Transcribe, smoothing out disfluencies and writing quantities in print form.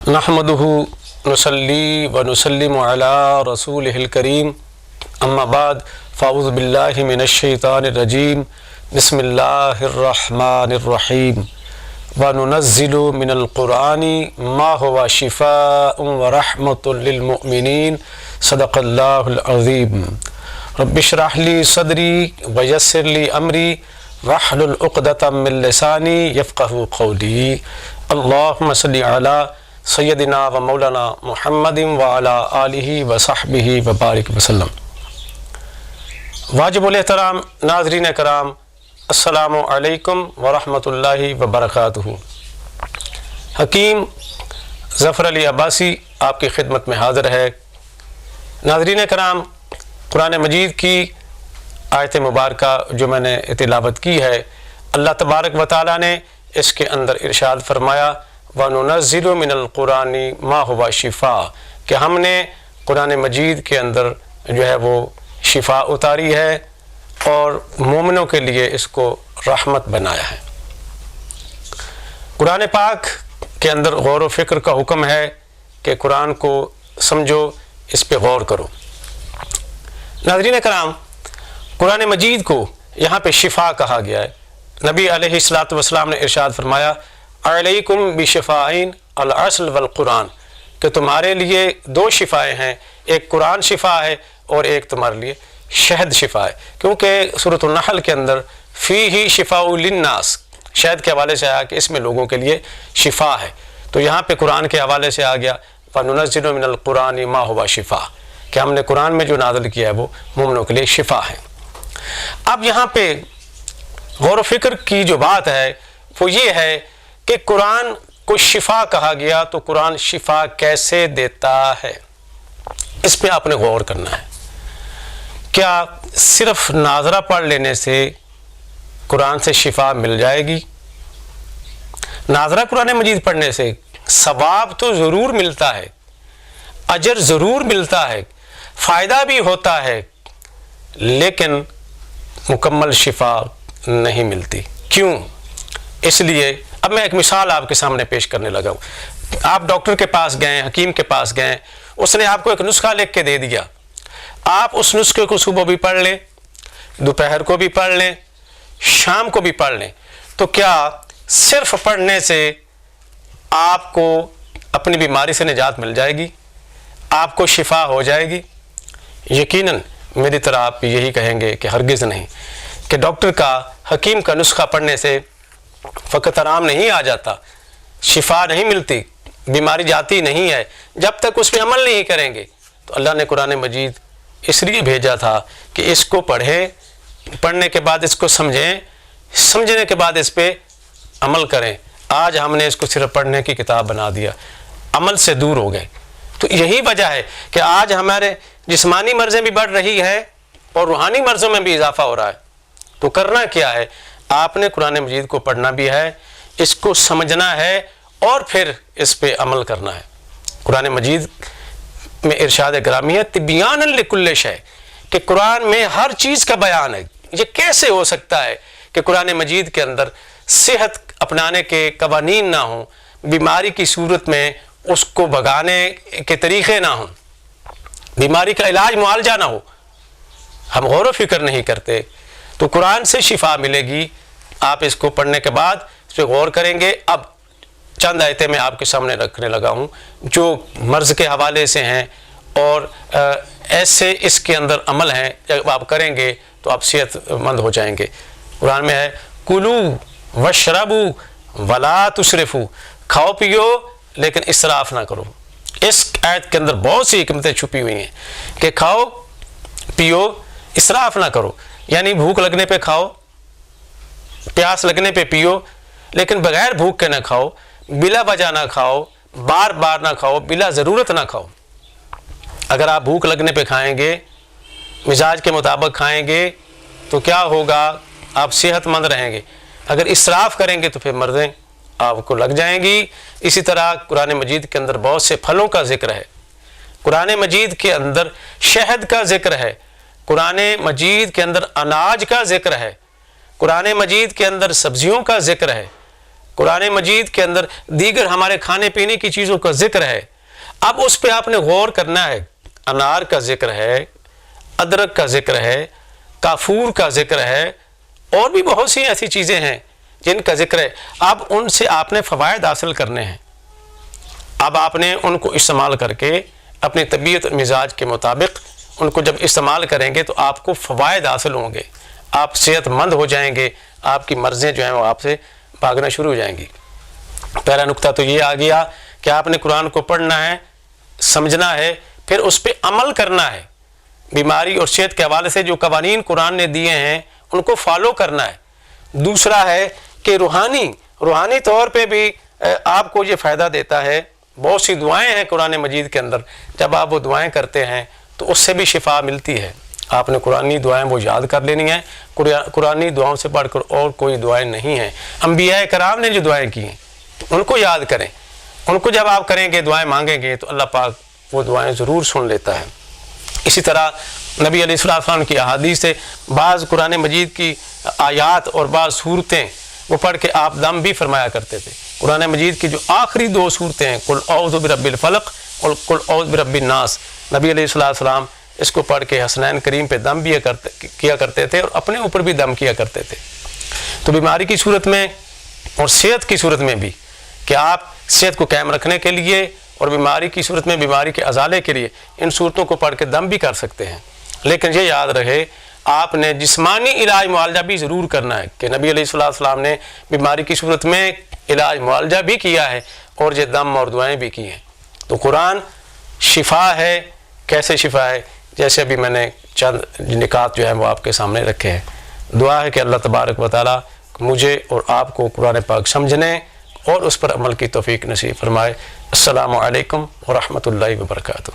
नहमदुहु नुसल्ली व नुसल्लिमु अला रसूलिहिल करीम अम्मा बाद फ़ाऊज़ु बिल्लाहि मिनश शैतानिर रजीम बिस्मिल्लाहिर रहमानिर रहीम व नुनज़्ज़िलु मिनल क़ुरआनि मा हुवा शिफ़ाउन व रहमतुल लिल मुमिनीन सदक़ल्लाहुल अज़ीम रब्बि इश्रह ली सदरी व यस्सिर ली अमरी वहलुल उक़दतम मिन लिसानी यफ़क़हू क़ौली अल्लाहुम्मा सल्लि अला सय्यदिना व मौलाना मुहम्मदिन व अला आलिहि व सहबिहि व बारिक वसल्लम। वाजिबुल एहतराम नाज़रीन कराम, अस्सलामु अलैकुम व रहमतुल्लाहि व बरकातुहू। हकीम ज़फ़र अली अब्बासी आपकी खिदमत में हाज़िर है। नाज़रीन कराम, कुरान मजीद की आयत मुबारका जो मैंने तिलावत की है, अल्लाह तबारक व तआला ने इसके अंदर इरशाद फरमाया व नुनज़्ज़िलु मिनल क़ुरआनि मा हुवा शिफ़ा, कि हमने कुरान मजीद के अंदर जो है वो शिफ़ा उतारी है और मोमिनों के लिए इसको रहमत बनाया है। कुरान पाक के अंदर गौर व फ़िक्र का हुक्म है कि कुरान को समझो, इस पे गौर करो। नाज़रीन कराम, कुरान मजीद को यहाँ पे शिफ़ा कहा गया है। नबी अलैहिस्सलातु वस्सलाम ने इरशाद फरमाया अलैकुम बिशिफ़ाइन अल अस्ल वल कुरान, कि तुम्हारे लिए दो शिफ़ाएँ हैं, एक कुरान शिफ़ा है और एक तुम्हारे लिए शहद शिफ़ा है। क्योंकि सूरत अन-नहल के अंदर फ़ीही शिफ़ाउ लिन्नास शहद के हवाले से आया कि इसमें लोगों के लिए शिफ़ा है, तो यहाँ पे कुरान के हवाले से आ गया व नुनज़्ज़िलु मिनल क़ुरआनि मा हुवा शिफ़ा, कि हमने कुरान में जो नाज़िल किया है वो मोमिनों के लिए शिफ़ा है। अब यहाँ पे गौर व फ़िक्र की जो बात है वो ये है कि कुरान को शिफ़ा कहा गया, तो कुरान शिफ़ा कैसे देता है, इस पे आपने गौर करना है। क्या सिर्फ नाज़रा पढ़ लेने से कुरान से शिफ़ा मिल जाएगी? नाज़रा कुरान मजीद पढ़ने से सवाब तो ज़रूर मिलता है, अजर ज़रूर मिलता है, फ़ायदा भी होता है, लेकिन मुकम्मल शिफ़ा नहीं मिलती। क्यों? इसलिए अब मैं एक मिसाल आपके सामने पेश करने लगा हूँ। आप डॉक्टर के पास गए, हकीम के पास गए, उसने आपको एक नुस्खा लिख के दे दिया। आप उस नुस्खे को सुबह भी पढ़ लें, दोपहर को भी पढ़ लें, शाम को भी पढ़ लें, तो क्या सिर्फ पढ़ने से आपको अपनी बीमारी से निजात मिल जाएगी? आपको शिफा हो जाएगी? यकीनन मेरी तरह आप यही कहेंगे कि हरगिज़ नहीं, कि डॉक्टर का, हकीम का नुस्खा पढ़ने से फ़कत आराम नहीं आ जाता, शिफा नहीं मिलती, बीमारी जाती नहीं है जब तक उस पर अमल नहीं करेंगे। तो अल्लाह ने कुरान मजीद इसलिए भेजा था कि इसको पढ़ें, पढ़ने के बाद इसको समझें, समझने के बाद इस पर अमल करें। आज हमने इसको सिर्फ पढ़ने की किताब बना दिया, अमल से दूर हो गए। तो यही वजह है कि आज हमारे जिस्मानी मर्ज़ें भी बढ़ रही है और रूहानी मर्ज़ों में भी इजाफा हो रहा है। तो करना क्या है? आपने कुरान मजीद को पढ़ना भी है, इसको समझना है और फिर इस पे अमल करना है। कुरान मजीद में इरशाद ग्रामी है तिब्यानन लिकुल्लि शै, कि कुरान में हर चीज़ का बयान है। ये कैसे हो सकता है कि कुरान मजीद के अंदर सेहत अपनाने के कवानीन ना हो, बीमारी की सूरत में उसको भगाने के तरीक़े ना हो, बीमारी का इलाज मुआलजा ना हो, हम गौर व फ़िक्र नहीं करते। तो कुरान से शिफा मिलेगी। आप इसको पढ़ने के बाद इस पर गौर करेंगे। अब चंद आयतें मैं आपके सामने रखने लगा हूँ जो मर्ज़ के हवाले से हैं और ऐसे इसके अंदर अमल हैं, जब आप करेंगे तो आप सेहतमंद हो जाएंगे। कुरान में है कुलू वशरबू वला तुसरिफू, खाओ पियो लेकिन इसराफ ना करो। इस आयत के अंदर बहुत सी हिकमतें छुपी हुई हैं कि खाओ पियो, इसराफ ना करो, यानी भूख लगने पे खाओ, प्यास लगने पे पियो, लेकिन बगैर भूख के ना खाओ, बिला वजह ना खाओ, बार बार ना खाओ, बिला ज़रूरत ना खाओ। अगर आप भूख लगने पे खाएंगे, मिजाज के मुताबिक खाएंगे, तो क्या होगा? आप सेहतमंद रहेंगे। अगर इसराफ करेंगे तो फिर मर्ज़ें आपको लग जाएंगी। इसी तरह कुरान मजीद के अंदर बहुत से फलों का जिक्र है, कुरान मजीद के अंदर शहद का जिक्र है, कुरान मजीद के अंदर अनाज का जिक्र है, कुरान मजीद के अंदर सब्जियों का जिक्र है, قرآن مجید کے اندر دیگر ہمارے کھانے پینے کی چیزوں کا ذکر ہے، اب اس پہ آپ نے غور کرنا ہے۔ انار کا ذکر ہے، ادرک کا ذکر ہے، کافور کا ذکر ہے، اور بھی بہت سی ایسی چیزیں ہیں جن کا ذکر ہے۔ اب ان سے آپ نے فوائد حاصل کرنے ہیں، اب آپ نے ان کو استعمال کر کے اپنی طبیعت اور مزاج کے مطابق ان کو جب استعمال کریں گے تو آپ کو فوائد حاصل ہوں گے، آپ صحت مند ہو جائیں گے، آپ کی مرضیں جو ہیں وہ آپ سے بھاگنا شروع ہو جائیں گی۔ پہلا نقطہ تو یہ آ گیا کہ آپ نے قرآن کو پڑھنا ہے، سمجھنا ہے، پھر اس پہ عمل کرنا ہے۔ بیماری اور صحت کے حوالے سے جو قوانین قرآن نے دیے ہیں ان کو فالو کرنا ہے۔ دوسرا ہے کہ روحانی طور پہ بھی آپ کو یہ فائدہ دیتا ہے۔ بہت سی دعائیں ہیں قرآن مجید کے اندر، جب آپ وہ دعائیں کرتے ہیں تو اس سے بھی شفا ملتی ہے۔ آپ نے قرآنی دعائیں وہ یاد کر لینی ہیں، قرآنی دعاؤں سے بڑھ کر اور کوئی دعائیں نہیں ہیں۔ انبیاء کرام نے جو دعائیں کی ہیں ان کو یاد کریں، ان کو جب آپ کریں گے، دعائیں مانگیں گے تو اللہ پاک وہ دعائیں ضرور سن لیتا ہے۔ اسی طرح نبی علیہ السلام کی احادیث سے بعض قرآن مجید کی آیات اور بعض صورتیں وہ پڑھ کے آپ دم بھی فرمایا کرتے تھے۔ قرآن مجید کی جو آخری 2 صورتیں ہیں، قل اعوذ برب الفلق اور قل اعوذ برب الناس، نبی علیہ السلام اس کو پڑھ کے حسنین کریم پہ دم بھی کیا کرتے تھے اور اپنے اوپر بھی دم کیا کرتے تھے۔ تو بیماری کی صورت میں اور صحت کی صورت میں بھی کہ آپ صحت کو قائم رکھنے کے لیے اور بیماری کی صورت میں بیماری کے ازالے کے لیے ان صورتوں کو پڑھ کے دم بھی کر سکتے ہیں۔ لیکن یہ یاد رہے آپ نے جسمانی علاج معالجہ بھی ضرور کرنا ہے کہ نبی علیہ السلام نے بیماری کی صورت میں علاج معالجہ بھی کیا ہے اور یہ دم اور دعائیں بھی کی ہیں۔ تو قرآن شفا ہے۔ کیسے شفا ہے؟ جیسے ابھی میں نے چند نکات جو ہیں وہ آپ کے سامنے رکھے ہیں۔ دعا ہے کہ اللہ تبارک و تعالیٰ مجھے اور آپ کو قرآن پاک سمجھنے اور اس پر عمل کی توفیق نصیب فرمائے۔ السلام علیکم ورحمۃ اللہ وبرکاتہ۔